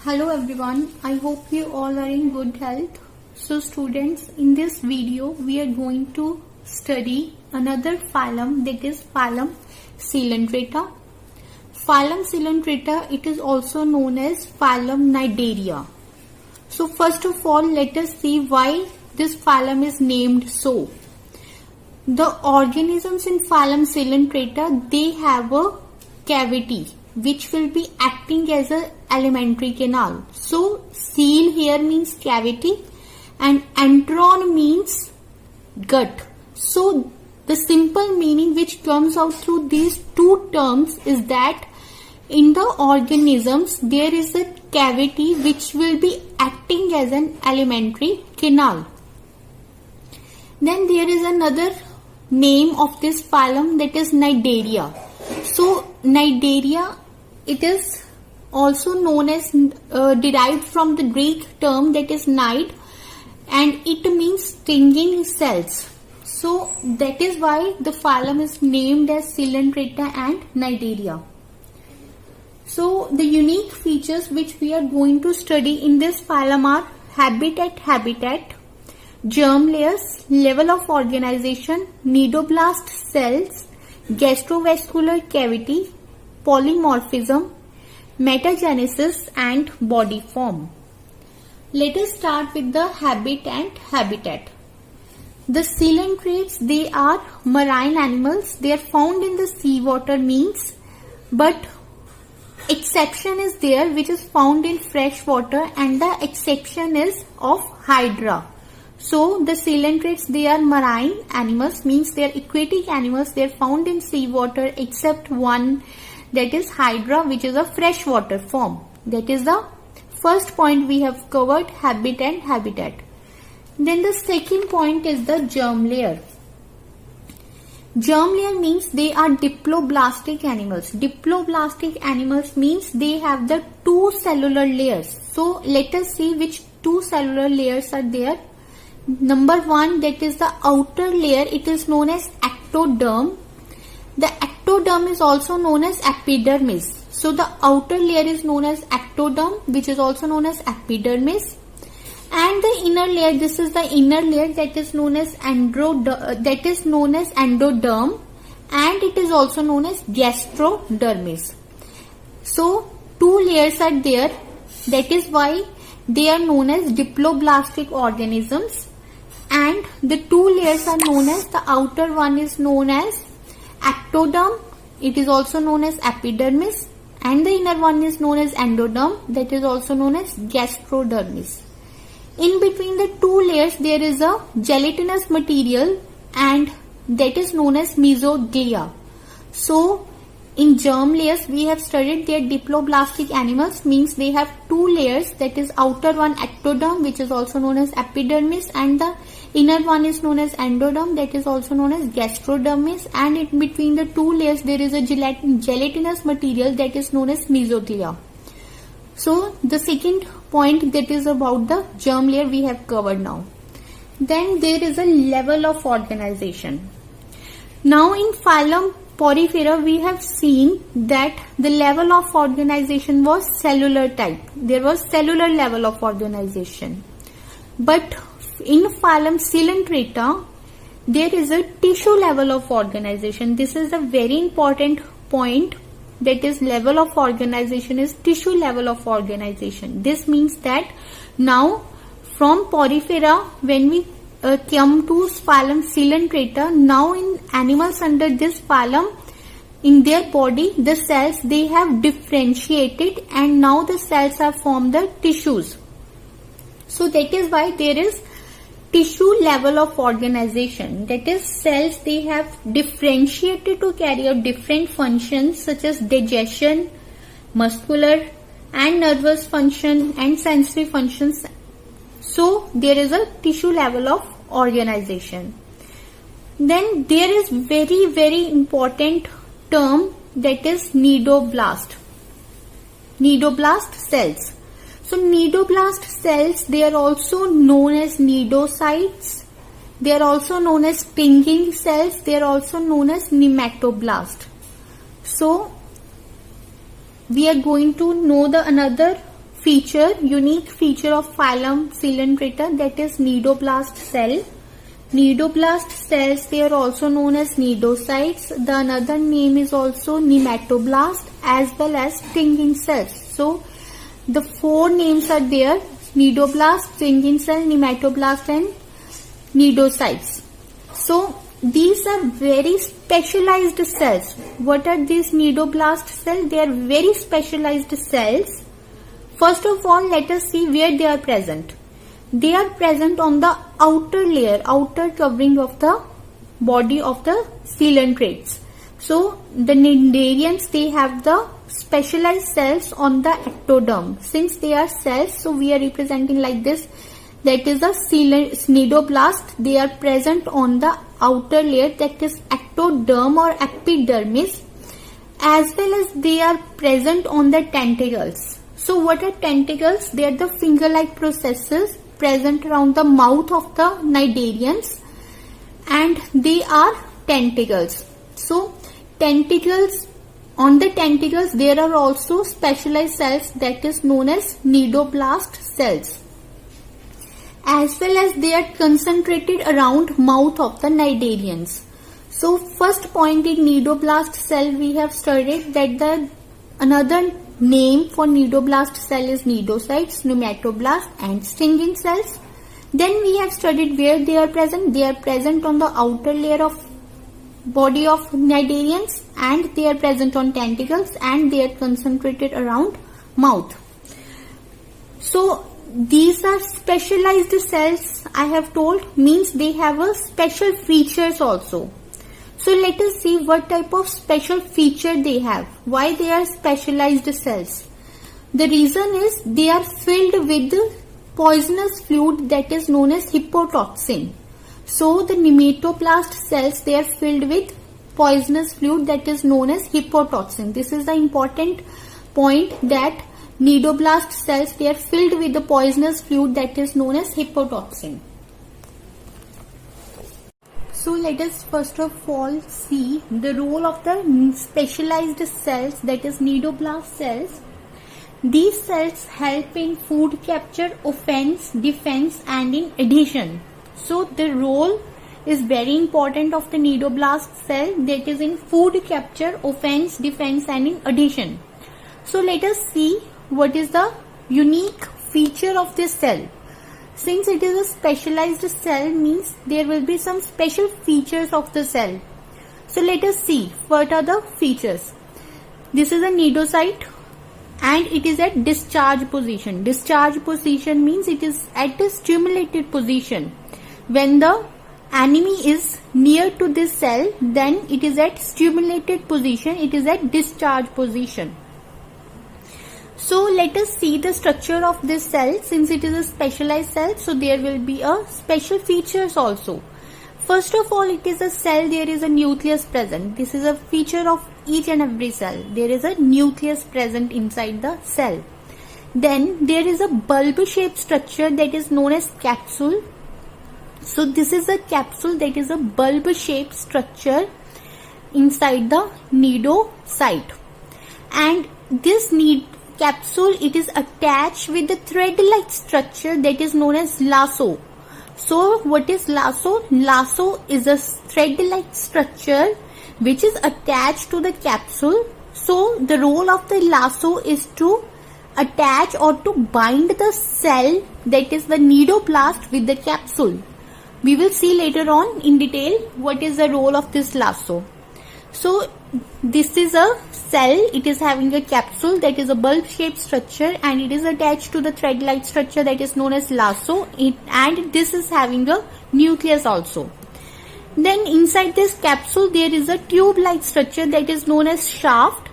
Hello everyone, I hope you all are in good health. So students, in this video we are going to study another phylum, that is phylum Coelenterata. Phylum Coelenterata, it is also known as phylum Cnidaria. So first of all, let us see why this phylum is named so. The organisms in phylum Coelenterata, they have a cavity which will be acting as a alimentary canal. So seal here means cavity and antron means gut. So the simple meaning which comes out through these two terms is that in the organisms there is a cavity which will be acting as an alimentary canal. Then there is another name of this phylum, that is Cnidaria. So Cnidaria, it is also known as derived from the Greek term that is cnide, and it means stinging cells. So that is why the phylum is named as Coelenterata and Cnidaria. So the unique features which we are going to study in this phylum are habitat, germ layers, level of organization, cnidoblast cells, gastrovascular cavity, polymorphism, metagenesis and body form. Let us start with the habit and habitat. The coelentrates, they are marine animals. They are found in the seawater means, but exception is there which is found in fresh water, and the exception is of hydra. So the coelentrates, they are marine animals, means they are aquatic animals. They are found in seawater except one, that is hydra, which is a freshwater form. That is the first point we have covered, habit and habitat. Then the second point is the germ layer. Germ layer means they are diploblastic animals. Diploblastic animals means they have the two cellular layers. So let us see which two cellular layers are there. Number one, that is the outer layer. It is known as ectoderm. The ectoderm is also known as epidermis. So the outer layer is known as ectoderm, which is also known as epidermis. And the inner layer, this is the inner layer, that is known as endoderm, and it is also known as gastrodermis. So two layers are there. That is why they are known as diploblastic organisms. And the two layers are known as, the outer one is known as ectoderm, it is also known as epidermis, and the inner one is known as endoderm, that is also known as gastrodermis. In between the two layers there is a gelatinous material, and that is known as mesoglia. So in germ layers we have studied their diploblastic animals, means they have two layers, that is outer one ectoderm, which is also known as epidermis, and the inner one is known as endoderm, that is also known as gastrodermis, and in between the two layers there is a gelatinous material, that is known as mesoglia. So the second point, that is about the germ layer, we have covered now. Then there is a level of organization. Now in phylum Porifera we have seen that the level of organization was cellular type. There was cellular level of organization. But in phylum Coelenterata there is a tissue level of organization. This is a very important point, that is level of organization is tissue level of organization. This means that now from Porifera, when we come to phylum Coelenterata, now in animals under this phylum, in their body the cells, they have differentiated, and now the cells have formed the tissues. So that is why there is tissue level of organization, that is cells, they have differentiated to carry out different functions such as digestion, muscular and nervous function and sensory functions. So there is a tissue level of organization. Then there is very important term, that is cnidoblast cells. So cnidoblast cells, they are also known as cnidocytes, they are also known as stinging cells, they are also known as nematoblast. So we are going to know the another unique feature of phylum Coelenterata, that is nidoblast cell. Nidoblast cells, they are also known as nidocytes. The another name is also nematoblast as well as stinging cells. So the four names are there: nidoblast, stinging cell, nematoblast and nidocytes. So these are very specialized cells. What are these nidoblast cells? They are very specialized cells. First of all, let us see where they are present. They are present on the outer layer, outer covering of the body of the coelentrates. So the cnidarians, they have the specialized cells on the ectoderm. Since they are cells, so we are representing like this. That is the cnidoblast. They are present on the outer layer, that is ectoderm or epidermis, as well as they are present on the tentacles. So what are tentacles? They are the finger-like processes present around the mouth of the cnidarians, and they are tentacles. So tentacles, on the tentacles there are also specialized cells, that is known as nidoblast cells, as well as they are concentrated around mouth of the cnidarians. So first point in nidoblast cell we have studied that the another name for nidoblast cell is nidocytes, nematoblast and stinging cells. Then we have studied where they are present. They are present on the outer layer of body of cnidarians, and they are present on tentacles, and they are concentrated around mouth. So these are specialized cells, I have told, means they have a special features also. So let us see what type of special feature they have. Why they are specialized cells? The reason is they are filled with the poisonous fluid that is known as hippotoxin. So the nematoblast cells, they are filled with poisonous fluid that is known as hippotoxin. This is the important point, that nidoblast cells, they are filled with the poisonous fluid that is known as hippotoxin. So let us first of all see the role of the specialized cells, that is nidoblast cells. These cells help in food capture, offense, defense and in adhesion. So the role is very important of the nidoblast cell, that is in food capture, offense, defense and in adhesion. So let us see what is the unique feature of this cell. Since it is a specialized cell, means there will be some special features of the cell. So let us see what are the features. This is a nidocyte and it is at discharge position. Discharge position means it is at a stimulated position. When the enemy is near to this cell, then it is at stimulated position, it is at discharge position. So let us see the structure of this cell. Since it is a specialized cell, so there will be a special features also. First of all, it is a cell, there is a nucleus present. This is a feature of each and every cell. There is a nucleus present inside the cell. Then there is a bulb shaped structure that is known as capsule. So this is a capsule, that is a bulb shaped structure inside the nidocyte. And this capsule, it is attached with the thread-like structure that is known as lasso. So what is lasso? Lasso is a thread-like structure which is attached to the capsule. So the role of the lasso is to attach or to bind the cell, that is the nidoblast, with the capsule. We will see later on in detail what is the role of this lasso. So this is a cell, it is having a capsule that is a bulb shaped structure and it is attached to the thread like structure that is known as lasso, and this is having a nucleus also. Then inside this capsule there is a tube like structure that is known as shaft,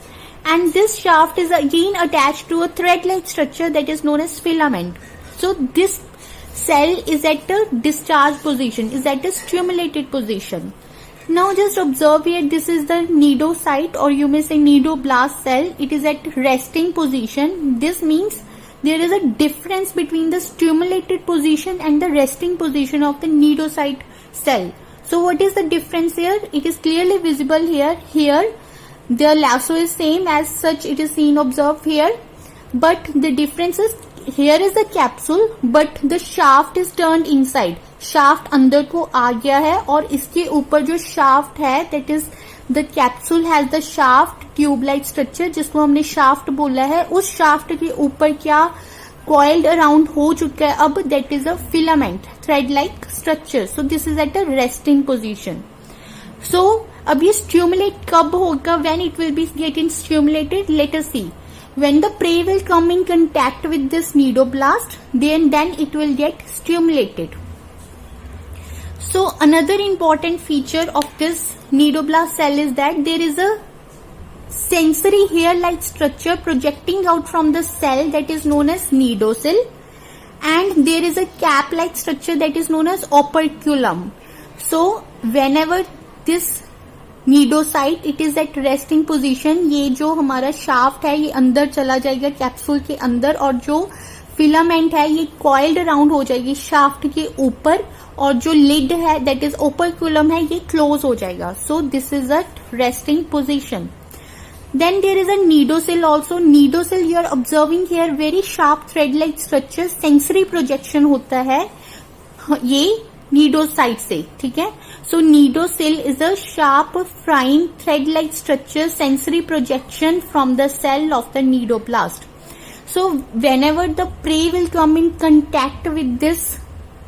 and this shaft is again attached to a thread like structure that is known as filament. So this cell is at a discharge position, is at a stimulated position. Now just observe here, this is the nidocyte, or you may say nidoblast cell. It is at resting position. This means there is a difference between the stimulated position and the resting position of the nidocyte cell. So what is the difference here? It is clearly visible here. Here the lasso is same, as such it is seen, observed here. but the difference is here is the capsule but the shaft is turned inside. shaft अंदर को आ गया है और इसके ऊपर जो shaft है that is the capsule has the shaft tube like structure जिसको हमने shaft बोला है. उस shaft के ऊपर क्या coiled around हो चुका है अब, that is a filament thread like structure. So this is at a resting position. So अब ये stimulate कब होगा, when it will be getting stimulated, let us see. When the prey will come in contact with this nidoblast, then it will get stimulated. So another important feature of this nidoblast cell is that there is a sensory hair-like structure projecting out from the cell that is known as nidocell, and there is a cap-like structure that is known as operculum. So whenever this nidocyte it is at resting position, ये जो हमारा shaft है ये अंदर चला जाएगा capsule के अंदर और जो फिलामेंट है ये कॉइल्ड अराउंड हो जाएगी शाफ्ट के ऊपर और जो लिड है दैट इज ओपरक्यूलम है ये क्लोज हो जाएगा. So this is a resting position. Then there is a nidocell also. Nidocell you are observing here very sharp thread like structure, sensory projection होता है ये nidocyte से, ठीक है. So nidocell is a sharp fine thread like structure, sensory projection from the cell of the nidoblast. So whenever the prey will come in contact with this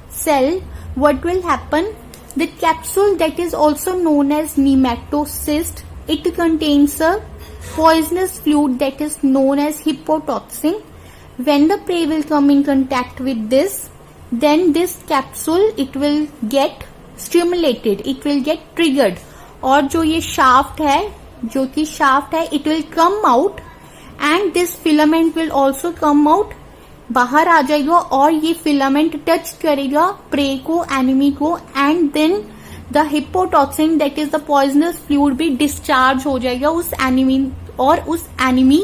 cell, what will happen? The capsule that is also known as nematocyst, it contains a poisonous fluid that is known as hippotoxin. When the prey will come in contact with this, then this capsule it will get stimulated, it will get triggered और जो ये shaft है जो कि shaft है it will come out and this filament will also come out, बाहर आ जाएगा और ये filament touch करेगा prey को, enemy को, and then the hippotoxin that is the poisonous fluid भी discharge हो जाएगा उस enemy और उस enemy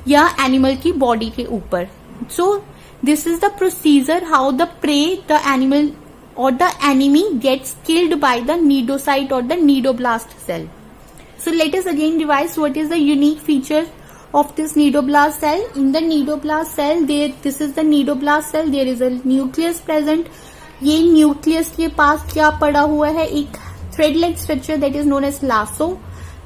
या animal की body के ऊपर. So this is the procedure how the prey, the animal or the enemy gets killed by the nidocyte or the nidoblast cell. So let us again revise what is the unique feature of this nidoblast cell. In the nidoblast cell, this is the nidoblast cell, there is a nucleus present. ये nucleus के पास क्या पड़ा हुआ है, एक thread like structure that is known as lasso.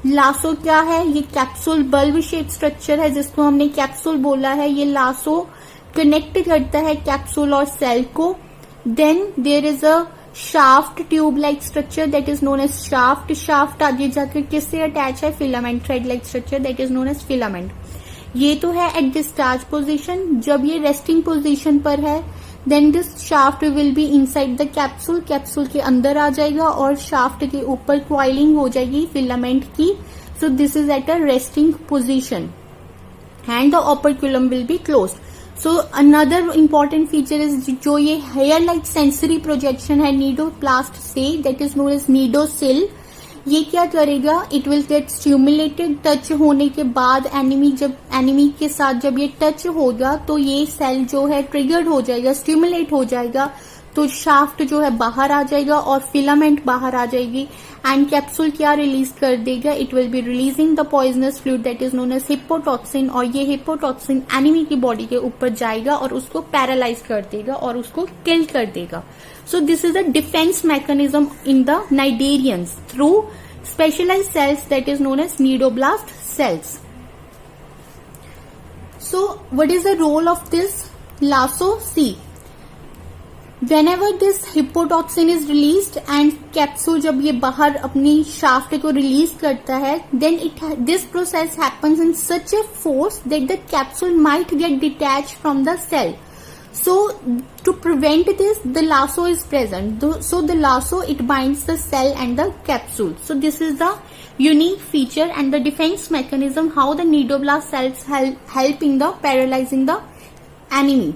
Lasso क्या है, ये कैप्सूल बल्ब शेप स्ट्रक्चर है जिसको हमने कैप्सूल बोला है. ये लासो कनेक्ट करता है कैप्सूल और सेल को. Then there is a shaft tube like structure that is known as shaft. Shaft आगे जाकर किससे अटैच है, filament thread like structure that is known as filament. ये तो है एट डिस्चार्ज पोजिशन. जब ये रेस्टिंग पोजिशन पर है then this shaft will be inside the capsule. Capsule के अंदर आ जाएगा और शाफ्ट के ऊपर coiling हो जाएगी फिलामेंट की. So this is at a resting position and the operculum will be closed. So another important feature is जो ये hair like sensory projection है nidoblast से that is known as nidocell. ये क्या करेगा, it will get stimulated. Touch होने के बाद एनिमी के साथ जब ये टच होगा तो ये सेल जो है ट्रिगर्ड हो जाएगा, स्टिमुलेट हो जाएगा, तो शाफ्ट जो है बाहर आ जाएगा और फिलामेंट बाहर आ जाएगी एंड कैप्सूल क्या रिलीज कर देगा, it will be releasing the poisonous fluid that is known as hypnotoxin. और ये हिप्पोटॉक्सिन एनिमी की बॉडी के ऊपर जाएगा और उसको पैरालाइज कर देगा और उसको किल कर देगा. So this is a defense mechanism in the cnidarians through specialized cells that is known as nidoblast cells. So what is the role of this lasso? See, whenever this hippotoxin is released and capsule जब ये बाहर अपनी shaft को release करता है, then this process happens in such a force that the capsule might get detached from the cell. So to prevent this, the lasso is present. So the lasso it binds the cell and the capsule. So this is the unique feature and the defense mechanism how the nidoblast cells help in the paralyzing the enemy.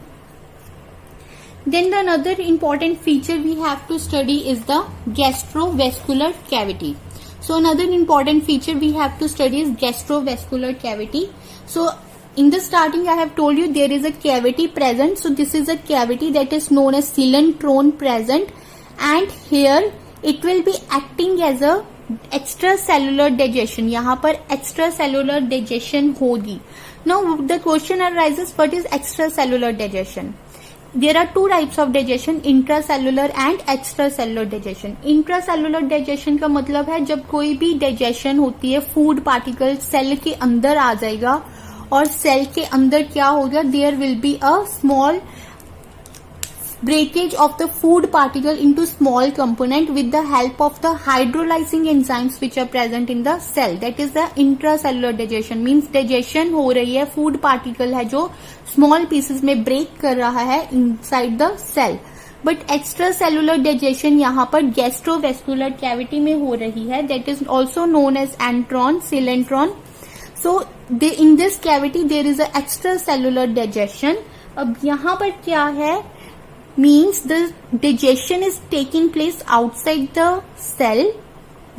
Then the another important feature we have to study is the gastrovascular cavity. So another important feature we have to study is gastrovascular cavity. So in the starting I have told you there is a cavity present. So this is a cavity that is known as cylindrone present, and here it will be acting as a extracellular digestion. यहाँ पर extracellular digestion होगी. Now the question arises, what is extracellular digestion? There are two types of digestion, intracellular and extracellular digestion. Intracellular digestion का मतलब है जब कोई भी digestion होती है, फूड पार्टिकल सेल के अंदर आ जाएगा और सेल के अंदर क्या होगा, there will be a small breakage of the food particle into small component with the help of the hydrolyzing enzymes which are present in the cell. That is the intracellular digestion. Means digestion हो रही है, food particle है जो small pieces में break कर रहा है inside the cell. But extracellular digestion यहाँ पर gastrovascular cavity में हो रही है. That is also known as antron, coelentron. So in this cavity there is a extracellular digestion. अब यहाँ पर क्या है, means the digestion is taking place outside the cell,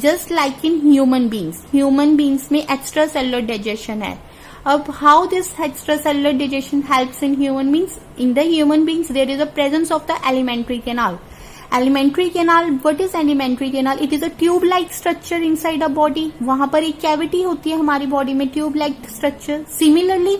just like in human beings. Human beings में extracellular digestion है. अब how this extracellular digestion helps in human beings? In the human beings there is a presence of the alimentary canal. Alimentary canal, what is alimentary canal? It is a tube-like structure inside a body. वहां पर एक cavity होती है हमारी body में, tube-like structure. Similarly,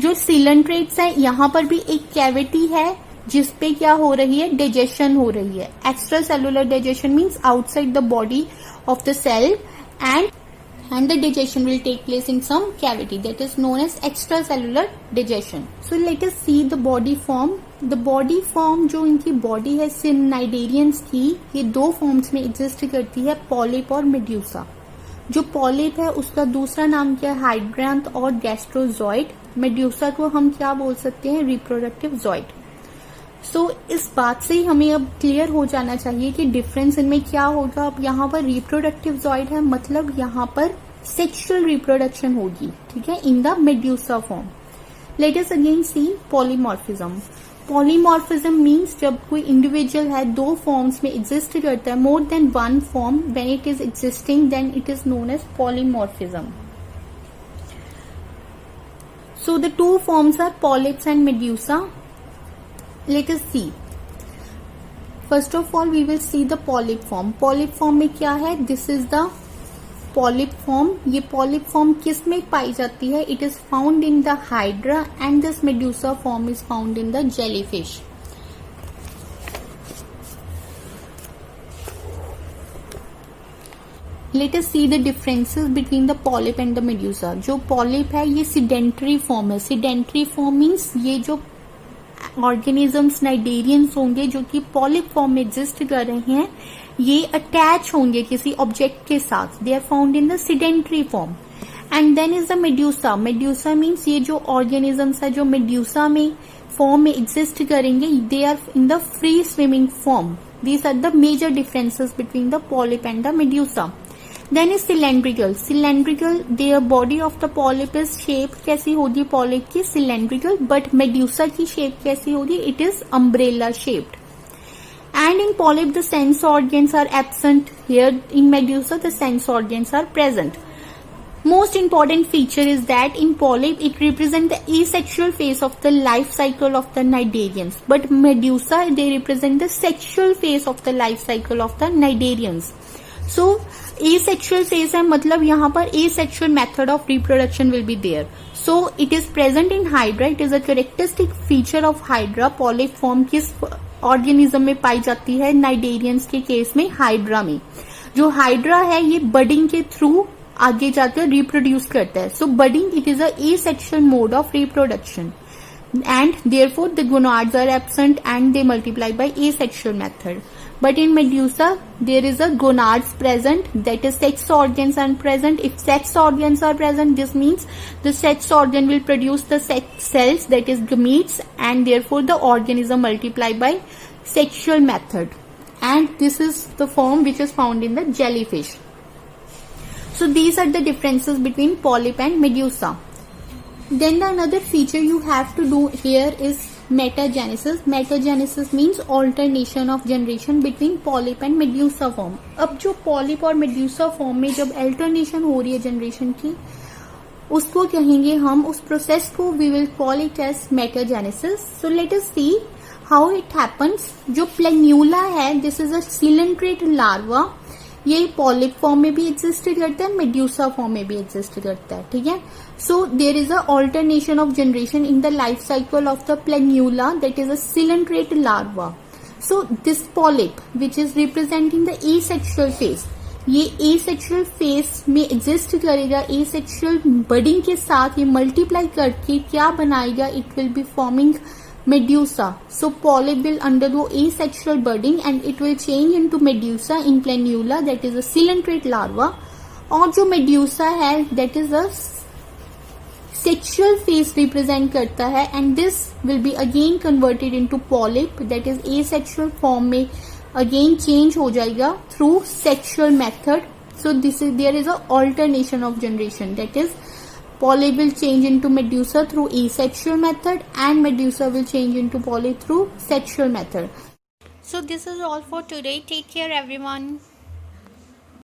जो coelentrates है, यहाँ पर भी एक cavity है जिसपे क्या हो रही है, digestion हो रही है. Extracellular digestion means outside the body of the cell and the digestion will take place in some cavity, that is known as extracellular digestion. So let us see the body form. The body form, जो इनकी body है cnidarians की, ये दो forms में exist करती है, polyp और medusa. जो polyp है उसका दूसरा नाम क्या है, hydrant और gastrozoid. medusa को हम क्या बोल सकते हैं, reproductive zoid. सो इस बात से ही हमें अब क्लियर हो जाना चाहिए कि डिफरेंस इनमें क्या होगा. अब यहाँ पर रिप्रोडक्टिव जॉइड है, मतलब यहाँ पर सेक्सुअल रिप्रोडक्शन होगी, ठीक है, in the medusa form. Let us again see polymorphism. Polymorphism means जब कोई इंडिविजुअल है दो फॉर्म्स में एग्जिस्ट करता है, more than one form, when it is existing then it is known as polymorphism. So the two forms are polyps and medusa. Let us see. First of all, we will see the polyp form. Polyp form में क्या है? This is the polyp form. ये polyp form किस में पाई जाती है? It is found in the hydra and this medusa form is found in the jellyfish. Let us see the differences between the polyp and the medusa. जो polyp है ये sedentary form है. Sedentary form means ये जो organisms cnidarians होंगे जो कि polyp form में एग्जिस्ट कर रहे हैं, ये अटैच होंगे किसी ऑब्जेक्ट के साथ. They are found in the sedentary form. And then is the medusa. Medusa means ये जो ऑर्गेनिजम्स है जो मेड्यूसा में फॉर्म में एग्जिस्ट करेंगे, they are in the free swimming form. These are the major differences between the polyp and the medusa. Then is cylindrical. Cylindrical, their body of the polyp is shape कैसी होगी polyp की, cylindrical. But medusa की shape कैसी होगी, it is umbrella shaped. And in polyp the sense organs are absent. Here in medusa the sense organs are present. Most important feature is that in polyp it represents the asexual phase of the life cycle of the cnidarians, but medusa they represent the sexual phase of the life cycle of the cnidarians. So asexual phase है, मतलब यहाँ पर asexual method of reproduction will be there. So it is present in hydra. It is a characteristic feature of hydra. polyp form किस organism में पाई जाती है, cnidarians के case में हाइड्रा में. जो हाइड्रा है ये बडिंग के थ्रू आगे जाकर रिप्रोड्यूस करता है. So budding it is a asexual mode of reproduction and therefore the gonads are absent and they multiply by asexual method. But in medusa there is a gonads present, that is sex organs are present. If sex organs are present, this means the sex organ will produce the sex cells, that is gametes, and therefore the organism multiply by sexual method. And this is the form which is found in the jellyfish. So these are the differences between polyp and medusa. Then the another feature you have to do here is metagenesis. Metagenesis means alternation of generation between polyp and medusa form. अब जो polyp और medusa form में जब alternation हो रही है generation की, उसको कहेंगे हम, उस process को we will call it as metagenesis. So let us see how it happens. जो planula है, this is a coelentrate larva. ये पॉलिप फॉर्म में भी एग्जिस्ट करता है, मेड्यूसा फॉर्म में भी एग्जिस्ट करता है, ठीक है। So there is a alternation of generation in the life cycle of the planula, that is a ciliated larva. So this polyp which is representing the asexual phase, ये asexual phase में exist करेगा। Asexual budding के साथ ये multiply करके क्या बनाएगा, it will be forming medusa. So polyp will undergo asexual budding and it will change into medusa in planula, that is a cylindrate larva. और जो medusa है that is a sexual phase represent करता है, and this will be again converted into polyp, that is asexual form में again change हो जाएगा through sexual method. So there is a alternation of generation, that is polyp will change into medusa through asexual method and medusa will change into polyp through sexual method. So this is all for today. Take care everyone.